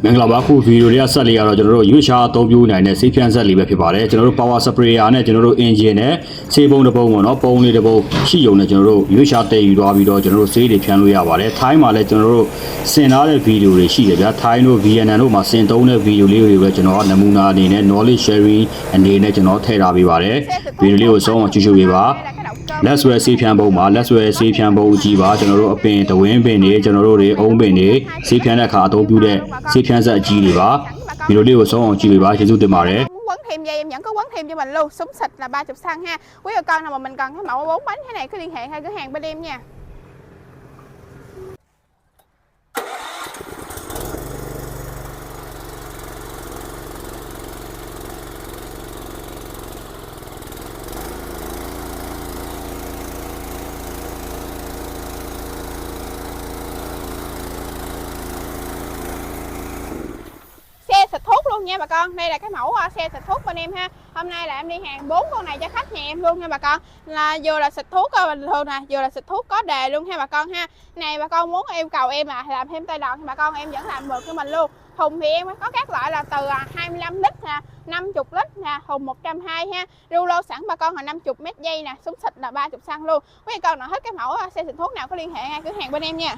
မင်္ဂလာပါခုဗီဒီယိုလေးကဆက်လေးရတော့ကျွန်တော်တို့ရွေးရှားအသုံးပြုနိုင်တဲ့ဆေးဖြန်းဆက်လေးပဲဖြစ်ပါတယ်ကျွန်တော်တို့ power sprayer နဲ့ကျွန်တော်တို့ engine နဲ့ဆေးပုံးတစ်ပုံးပေါ့နော်ပုံးလေးတစ်ပုံးရှိုံနဲ့ကျွန်တော်တို့ရွေးရှားတည်ယူသွားပြီးတော့ကျွန်တော်တို့ဆေးတွေဖြန်းလို့ရပါတယ်ထိုင်းမှာလည်းကျွန်တော်တို့ဆင်ထားတဲ့ဗီဒီယိုတွေရှိတယ်ဗျာထိုင်းတို့ VNN တို့မှာဆင်သုံးတဲ့ဗီဒီယိုလေးတွေကိုလည်းကျွန်တော်ကနမူနာအနေနဲ့ knowledge sharing အနေနဲ့ကျွန်တော်ထည့်ထားပေးပါတယ်ဗီဒီယိုလေးကိုဆုံးအောင်ကြည့်ရှုပေးပါလက်ဆွဲဆေးဖြန်းပုံးမှာလက်ဆွဲဆေးဖြန်းပုံးအကြီးပါကျွန်တော်တို့အပင်တဝင်းပင်တွေကျွန်တော်တို့တွေအုံးပင်တွေဆေးဖြန်းတဲ့အခါအသုံးပြုတဲ့ဆေးဖြန်းဆက်အကြီးတွေပါဗီဒီယိုလေးကိုဆုံးအောင်ကြည့်ပေးပါကျေးဇူးတင်ပါတယ် quấn thêm dây em vẫn có quấn thêm cho mình luôn súng xịt là 30 xăng ha quý bà con nào mà mình cần cái mẫu 4 bánh thế này cứ liên hệ hai cửa hàng bên em nha. Xe xịt thuốc luôn nha bà con, đây là cái mẫu xe xịt thuốc bên em ha. Hôm nay là em đi hàng 4 con này cho khách nhà em luôn nha bà con. Là vừa là xịt thuốc bình thường nè, vừa là xịt thuốc có đề luôn ha bà con ha. Này bà con muốn yêu cầu em là làm thêm tay đòn thì bà con em vẫn làm được cho mình luôn. Thùng thì em có các loại là từ 25 lít nè, 50 lít nè, thùng 120 ha. Rulo sẵn bà con là 50 mét dây nè, súng xịt là 30 xăng luôn. Quý bà con nào hết cái mẫu xe xịt thuốc nào có liên hệ ngay cửa hàng bên em nha.